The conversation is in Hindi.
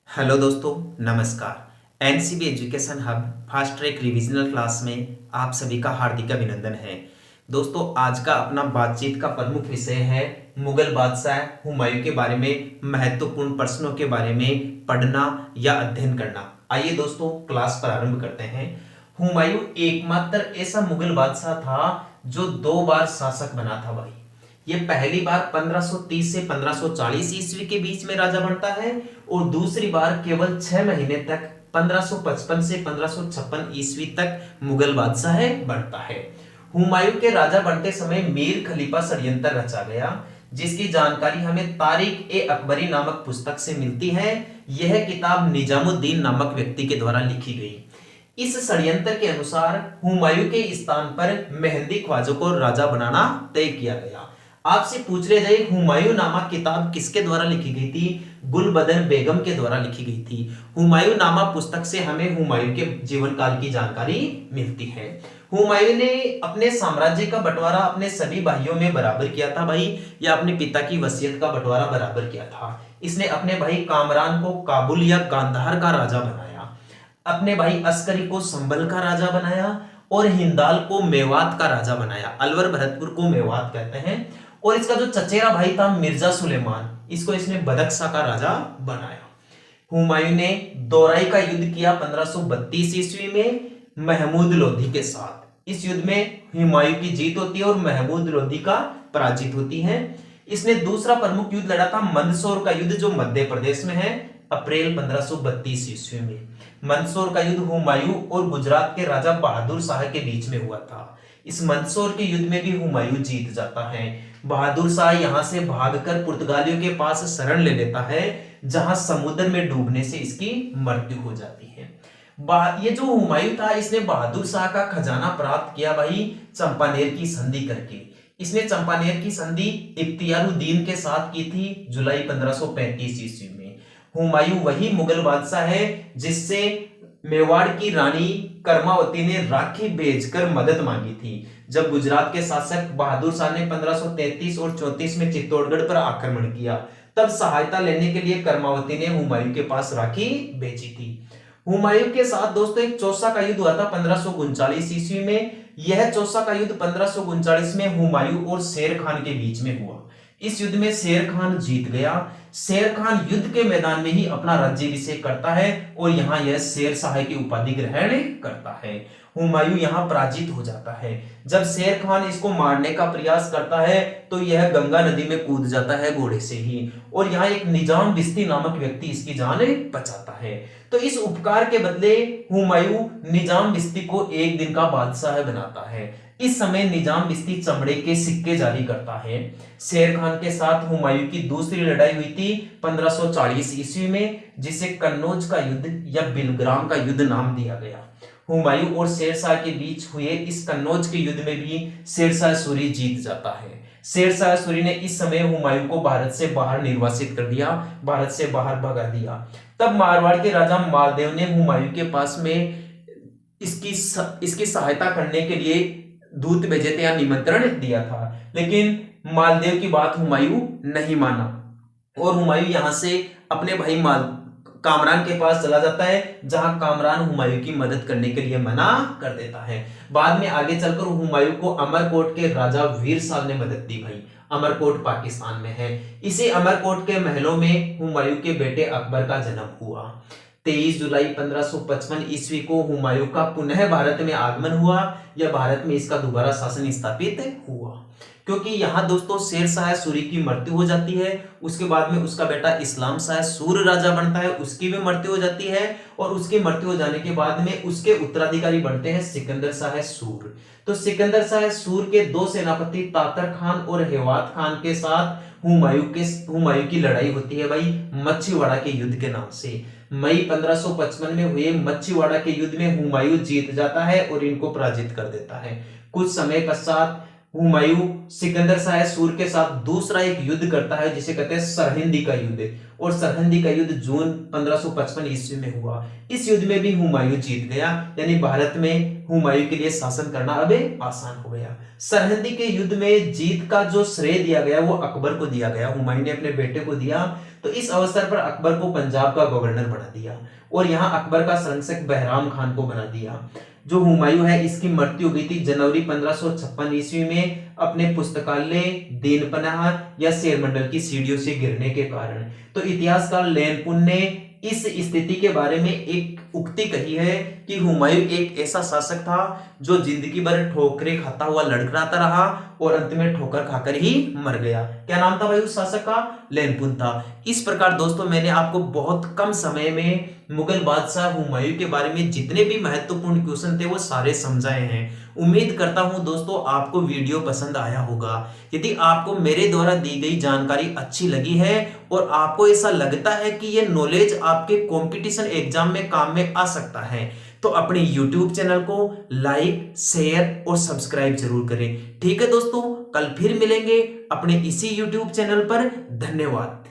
हेलो दोस्तों, नमस्कार। NCB education hub fast track revisional class में आप सभी का हार्दिक अभिनंदन है। दोस्तों, आज का अपना बातचीत का प्रमुख विषय है मुगल बादशाह हुमायूं के बारे में महत्वपूर्ण प्रश्नों के बारे में पढ़ना या अध्ययन करना। आइए दोस्तों, क्लास प्रारंभ करते हैं। हुमायूं एकमात्र ऐसा मुगल बादशाह था जो 2 बार शासक बना था भाई। ये पहली बार 1530 से 1540 ईस्वी के बीच में राजा बनता है और दूसरी बार केवल 6 महीने तक 1555 से 1556 ईस्वी तक मुगल बादशाह बनता है। हुमायूं के राजा बनते समय मीर खलीफा षड्यंत्र रचा गया, जिसकी जानकारी हमें तारिक ए अकबरी नामक पुस्तक से मिलती है। यह किताब निजामुद्दीन नामक व्यक्ति के द्वारा लिखी गई। इस षड्यंत्र के अनुसार हुमायूं के स्थान पर मेहंदी ख्वाजा को राजा बनाना तय किया गया। आपसे पूछ रहे जाए हुमायूं नामा किताब किसके द्वारा लिखी गई थी? गुलबदन बेगम के द्वारा लिखी गई थी। हुमायूं नामा पुस्तक से हमें हुमायूं के जीवन काल की जानकारी मिलती है। हुमायूं ने अपने साम्राज्य का बंटवारा अपने सभी भाइयों में बराबर किया था भाई, या अपने पिता की वसीयत का बंटवारा बराबर किया था। इसने अपने भाई कामरान को काबुल या गांधार का राजा बनाया, अपने भाई अस्करी को संभल का राजा बनाया और हिंदाल को मेवात का राजा बनाया। अलवर भरतपुर को मेवात कहते हैं। और इसका जो चचेरा भाई था मिर्जा सुलेमान, इसको इसने बदख्शा का राजा बनाया। हुमायूं ने दोराई का युद्ध किया 1532 ईस्वी में महमूद लोधी के साथ। इस युद्ध में हुमायूं की जीत होती है और महमूद लोधी का पराजित होती है। इसने दूसरा प्रमुख युद्ध लड़ा था मंदसौर का युद्ध, जो मध्य प्रदेश में है, अप्रैल 1532 ईस्वी में। मंदसौर का युद्ध हुमायूं और गुजरात के राजा बहादुर शाह के बीच में हुआ था। इस मंदसौर के युद्ध में भी हुमायूं जीत जाता है। बहादुर शाह यहां से भागकर पुर्तगालियों के पास शरण ले लेता है, जहां समुद्र में डूबने से इसकी मृत्यु हो जाती है। ये जो हुमायूं था, इसने बहादुर शाह का खजाना प्राप्त किया भाई चंपानेर की संधि करके। इसने चंपानेर की संधि इख्तियारुद्दीन के साथ की थी जुलाई 1535 ईस्वी में। हुमायूं वही मुगल बादशाह है जिससे मेवाड़ की रानी कर्मावती ने राखी भेजकर मदद मांगी थी। जब गुजरात के शासक बहादुर शाह ने 1533 और 34 में चित्तौड़गढ़ पर आक्रमण किया, तब सहायता लेने के लिए कर्मावती ने हुमायूं के पास राखी भेजी थी। हुमायूं के साथ दोस्तों एक चौसा का युद्ध हुआ था 1539 ईस्वी में। यह चौसा का युद्ध 1539 में हुमायूं और शेर खान के बीच में हुआ। इस युद्ध में शेर खान जीत गया। शेर खान युद्ध के मैदान में ही अपना राज्याभिषेक करता है और यहाँ यह शेर शाह की उपाधि ग्रहण करता है। हुमायूं यहाँ पराजित हो जाता है। जब शेर खान इसको मारने का प्रयास करता है तो यह गंगा नदी में कूद जाता है घोड़े से ही, और यहाँ एक निजाम बिस्ती नामक व्यक्ति इसकी जान बचाता है। तो इस उपकार के बदले हुमायूं निजाम बिस्ती को एक दिन का बादशाह बनाता है। इस समय निजाम बिस्ती चमड़े के सिक्के जारी करता है। शेर खान के साथ हुमायूं की दूसरी लड़ाई हुई थी 1540 ईस्वी में, जिसे कन्नौज का युद्ध या बिलग्राम का युद्ध नाम दिया गया। हुमायूं और शेरशाह के बीच हुए इस कन्नौज के युद्ध में भी शेरशाह सूरी जीत जाता है। शेरशाह सूरी ने इस समय हुमायूं को भारत से बाहर निर्वासित कर दिया, भारत से बाहर भगा दिया। तब मारवाड़ के राजा मालदेव ने हुमायूं के पास में इसकी सहायता करने के लिए दूत भेजे थे या निमंत्रण दिया था, लेकिन मालदेव की बात हुमायूं नहीं माना और हुमायूं यहां से अपने भाई कामरान के पास चला जाता है, जहां कामरान हुमायूं की मदद करने के लिए मना कर देता है। बाद में आगे चलकर हुमायूं को अमरकोट के राजा वीर साल ने मदद दी भाई। अमरकोट पाकिस्तान में है। इसी अमरकोट के महलों में हुमायूं के बेटे अकबर का जन्म हुआ। 23 जुलाई 1555 ईस्वी को हुमायूं का पुनः भारत में आगमन हुआ, या भारत में इसका दोबारा शासन स्थापित हुआ। क्योंकि यहाँ दोस्तों शेर शाह सूरी की मृत्यु हो जाती है, उसके बाद में उसका बेटा इस्लाम शाह सूर राजा बनता है, उसकी भी मृत्यु हो जाती है, और उसकी मृत्यु हो जाने के बाद में उसके उत्तराधिकारी बनते हैं सिकंदर शाह सूर। तो सिकंदर शाह सूर के 2 सेनापति तातर खान और हेवात खान के साथ हुमायूं की लड़ाई होती है भाई मच्छीवाड़ा के युद्ध के नाम से। मई 1555 में हुए मच्छीवाड़ा के युद्ध में हुमायूं जीत जाता है और इनको पराजित कर देता है। कुछ समय पश्चात हुमायूं सिकंदर शाह सूर के साथ दूसरा एक युद्ध करता है जिसे कहते हैं सरहिंदी का युद्ध। और सरहिंदी का युद्ध जून 1555 ईस्वी में हुआ। इस युद्ध में भी हुमायूं जीत गया, यानी भारत में हुमायूं के लिए शासन करना अब आसान हो गया। सरहिंदी के युद्ध में जीत का जो श्रेय दिया गया वो अकबर को दिया गया, हुमायूं ने अपने बेटे को दिया। तो इस अवसर पर अकबर को पंजाब का गवर्नर बना दिया और यहाँ अकबर का संरक्षक बहराम खान को बना दिया। जो हुमायूं है इसकी मृत्यु हुई थी जनवरी 1556 ईस्वी में अपने पुस्तकालय दीनपनाह या शेरमंडल की सीढ़ियों से गिरने के कारण। तो इतिहासकार लेनपुन ने इस स्थिति के बारे में एक उक्ति कही है कि हुमायूं एक ऐसा शासक था जो जिंदगी भर ठोकरें खाता हुआ लड़खड़ाता रहा और अंत में ठोकर खाकर ही मर गया। क्या नाम था भाई उस शासक का? लेनपुन था। इस प्रकार दोस्तों मैंने आपको बहुत कम समय में मुगल बादशाह हुमायूं के बारे में जितने भी महत्वपूर्ण क्वेश्चन थे वो सारे समझाए हैं। उम्मीद करता हूं दोस्तों आपको वीडियो पसंद आया होगा। यदि आपको मेरे द्वारा दी गई जानकारी अच्छी लगी है और आपको ऐसा लगता है कि ये नॉलेज आपके कंपटीशन एग्जाम में काम में आ सकता है तो अपने YouTube चैनल को लाइक, शेयर और सब्सक्राइब जरूर करें। ठीक है दोस्तों, कल फिर मिलेंगे अपने इसी YouTube चैनल पर। धन्यवाद।